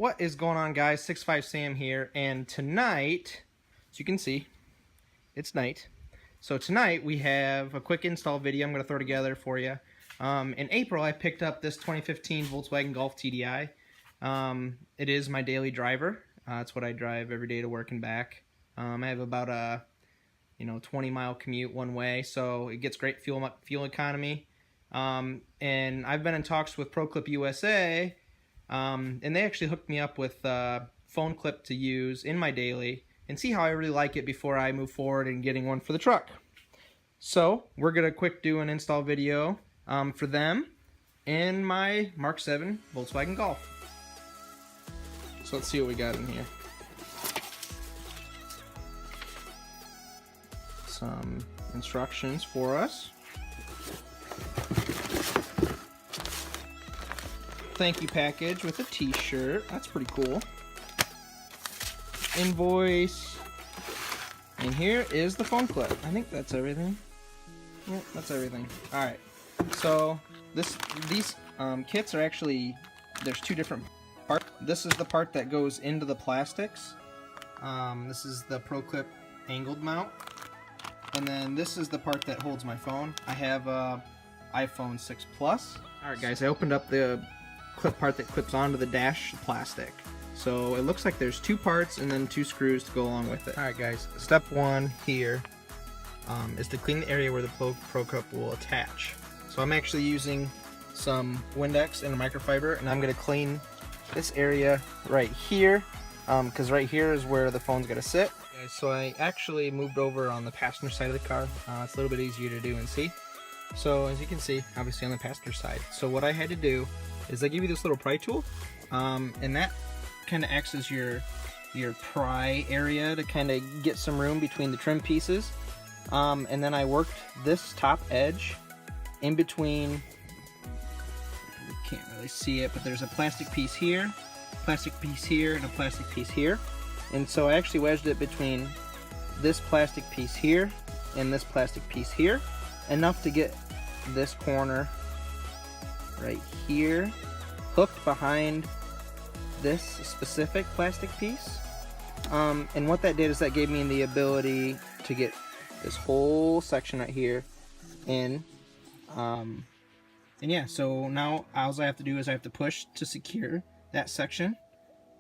What is going on, guys? 65 Sam here, and tonight, as you can see, it's night. So tonight we have a quick install video I'm going to throw together for you. In April, I picked up this 2015 Volkswagen Golf TDI. It is my daily driver. It's what I drive every day to work and back. I have about a 20-mile commute one way, so it gets great fuel economy. And I've been in talks with ProClip USA. And they actually hooked me up with a phone clip to use in my daily and see how I really like it before I move forward in getting one for the truck. So we're going to do an install video for them in my MK7 Volkswagen Golf. So let's see what we got in here. Some instructions for us. Thank you package with a t-shirt. That's pretty cool. Invoice. And here is the phone clip. I think that's everything. Yep, that's everything. Alright. So these kits are actually, there's two different parts. This is the part that goes into the plastics. This is the ProClip angled mount. And then this is the part that holds my phone. I have a iPhone 6 Plus. Alright guys, I opened up the clip part that clips onto the dash plastic. So it looks like there's two parts and then two screws to go along with it. Alright guys, step one here is to clean the area where the ProClip will attach. So I'm actually using some Windex and a microfiber, and I'm going to clean this area right here because right here is where the phone's going to sit. Okay, so I actually moved over on the passenger side of the car. It's a little bit easier to do and see. So as you can see, obviously on the passenger side. So what I had to do is they give you this little pry tool, and that kind of acts as your pry area to kind of get some room between the trim pieces. And then I worked this top edge in between. You can't really see it, but there's a plastic piece here, and a plastic piece here. And so I actually wedged it between this plastic piece here and this plastic piece here, enough to get this corner right here hooked behind this specific plastic piece. And what that did is that gave me the ability to get this whole section right here in. And yeah, so now all I have to do is I have to push to secure that section,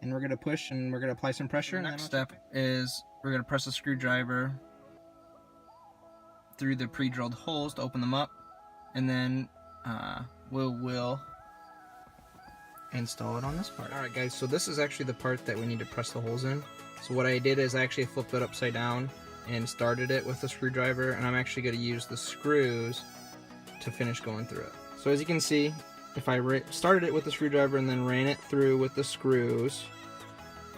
and we're going to push and we're going to apply some pressure. The next step is we're going to press the screwdriver through the pre-drilled holes to open them up, and then we'll install it on this part. Alright guys, so this is actually the part that we need to press the holes in. So what I did is I actually flipped it upside down and started it with the screwdriver, and I'm actually going to use the screws to finish going through it. So as you can see, if I started it with the screwdriver and then ran it through with the screws,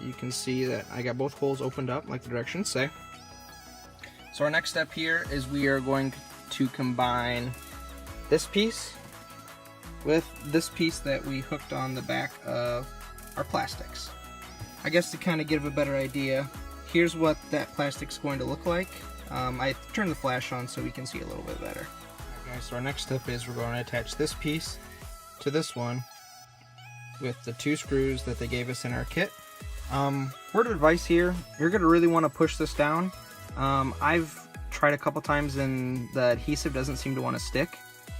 you can see that I got both holes opened up like the directions say. So our next step here is we are going to combine this piece with this piece that we hooked on the back of our plastics. I guess to kind of give a better idea, here's what that plastic's going to look like. I turned the flash on so we can see a little bit better. Okay, so our next step is we're going to attach this piece to this one with the two screws that they gave us in our kit. Word of advice here, you're going to really want to push this down. I've tried a couple times and the adhesive doesn't seem to want to stick.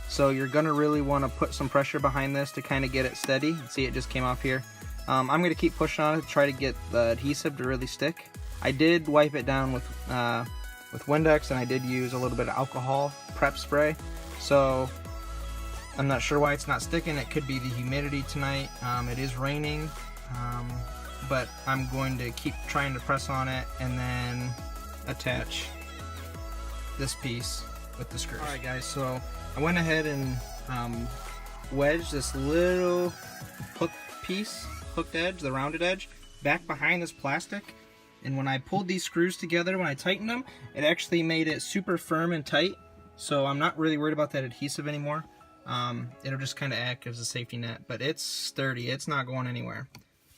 So you're going to really want to put some pressure behind this to kind of get it steady. See, it just came off here. I'm going to keep pushing on it to try to get the adhesive to really stick. I did wipe it down with Windex, and I did use a little bit of alcohol prep spray. So I'm not sure why it's not sticking. It could be the humidity tonight. It is raining, but I'm going to keep trying to press on it and then attach this piece with the screws. Alright guys, so I went ahead and wedged this little hooked edge, the rounded edge, back behind this plastic. And when I pulled these screws together, when I tightened them, it actually made it super firm and tight. So I'm not really worried about that adhesive anymore. It'll just kind of act as a safety net, but it's sturdy. It's not going anywhere.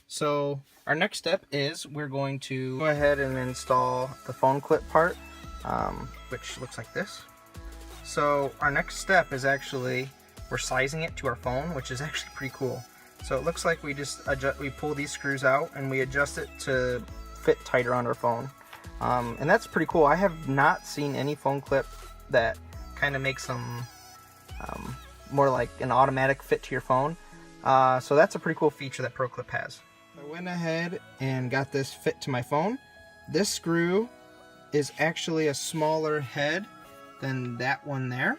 So our next step is we're going to go ahead and install the phone clip part, which looks like this. So our next step is actually we're sizing it to our phone, which is actually pretty cool. So it looks like we just we pull these screws out and we adjust it to fit tighter on our phone. And that's pretty cool. I have not seen any phone clip that kind of makes them more like an automatic fit to your phone. So that's a pretty cool feature that ProClip has. I went ahead and got this fit to my phone. This screw is actually a smaller head than that one there.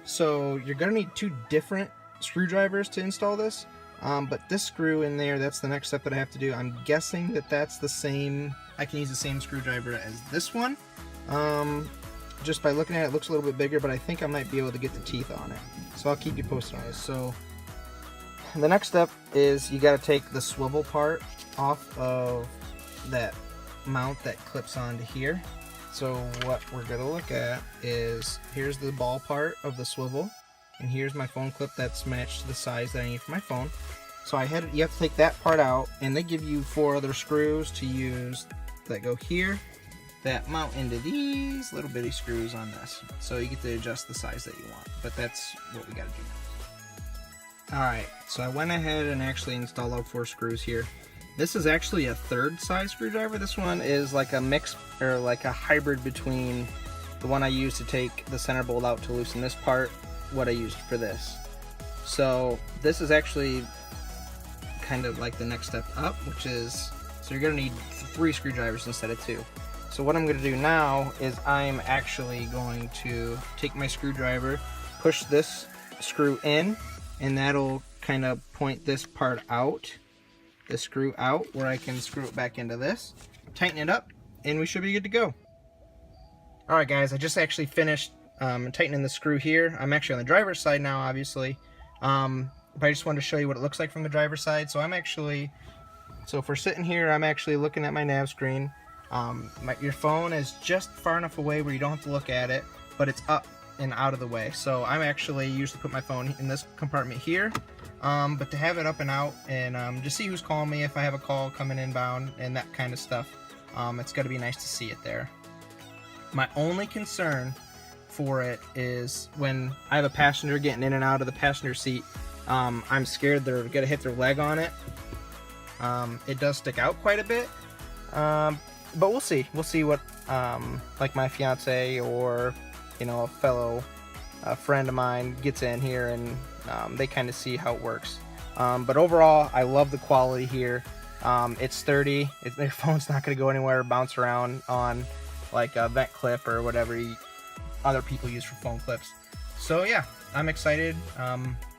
So you're gonna need two different screwdrivers to install this. But this screw in there, that's the next step that I have to do. I'm guessing that that's the same, I can use the same screwdriver as this one. Just by looking at it, it looks a little bit bigger, but I think I might be able to get the teeth on it. So I'll keep you posted on this. So the next step is you got to take the swivel part off of that mount that clips onto here. So what we're going to look at is, here's the ball part of the swivel, and here's my phone clip that's matched to the size that I need for my phone. So you have to take that part out, and they give you 4 other screws to use that go here, that mount into these little bitty screws on this. So you get to adjust the size that you want, but that's what we got to do. Alright, so I went ahead and actually installed all 4 screws here. This is actually a 3rd size screwdriver. This one is like a mix, or like a hybrid between the one I used to take the center bolt out to loosen this part, what I used for this. So this is actually kind of like the next step up, which is, so you're going to need 3 screwdrivers instead of 2. So what I'm going to do now is I'm actually going to take my screwdriver, push this screw in, and that'll kind of point this part out, the screw out, where I can screw it back into this, tighten it up, and we should be good to go. Alright guys, I just actually finished tightening the screw here. I'm actually on the driver's side now, obviously, but I just wanted to show you what it looks like from the driver's side. So if we're sitting here, I'm actually looking at my nav screen. Your phone is just far enough away where you don't have to look at it, but it's up and out of the way. So I'm actually usually put my phone in this compartment here, but to have it up and out and just see who's calling me if I have a call coming inbound and that kind of stuff, it's got to be nice to see it there. My only concern for it is when I have a passenger getting in and out of the passenger seat, I'm scared they're gonna hit their leg on it. It does stick out quite a bit, but we'll see what like my fiance or a fellow friend of mine gets in here, and they kind of see how it works. But overall, I love the quality here. It's sturdy. Their phone's not going to go anywhere or bounce around on like a vent clip or whatever other people use for phone clips. So yeah, I'm excited.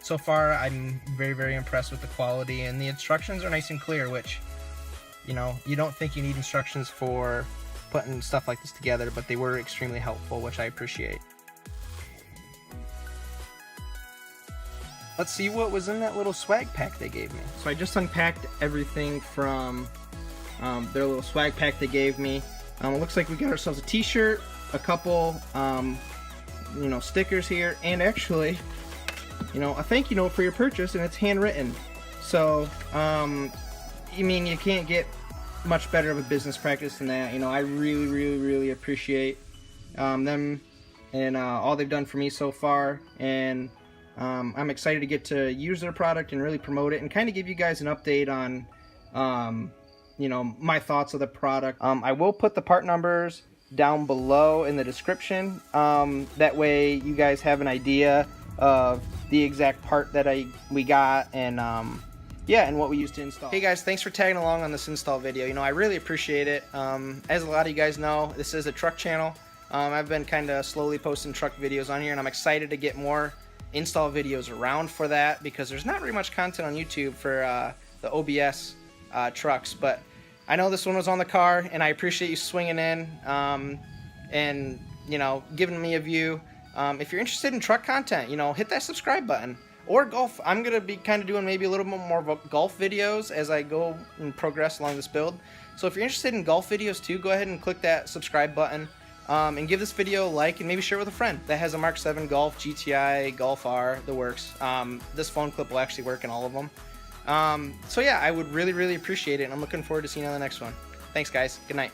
So far, I'm very, very impressed with the quality, and the instructions are nice and clear, which, you don't think you need instructions for putting stuff like this together, but they were extremely helpful, which I appreciate. Let's see what was in that little swag pack they gave me. So I just unpacked everything from their little swag pack they gave me. It looks like we got ourselves a t-shirt, a couple stickers here, and actually a thank you note for your purchase, and it's handwritten. So you can't get much better of a business practice than that. I really, really, really appreciate them and all they've done for me so far, and I'm excited to get to use their product and really promote it and kind of give you guys an update on my thoughts of the product. I will put the part numbers down below in the description, that way you guys have an idea of the exact part that we got, and and what we used to install. Hey guys, thanks for tagging along on this install video. I really appreciate it. As a lot of you guys know, this is a truck channel. I've been kind of slowly posting truck videos on here, and I'm excited to get more install videos around for that, because there's not very much content on YouTube for the OBS trucks. But I know this one was on the car, and I appreciate you swinging in and giving me a view. If you're interested in truck content, hit that subscribe button. Or golf. I'm going to be kind of doing maybe a little bit more golf videos as I go and progress along this build. So if you're interested in golf videos too, go ahead and click that subscribe button, and give this video a like, and maybe share with a friend that has a Mark 7 Golf, GTI, Golf R, the works. This phone clip will actually work in all of them. So yeah, I would really, really appreciate it, and I'm looking forward to seeing you on the next one. Thanks guys. Good night.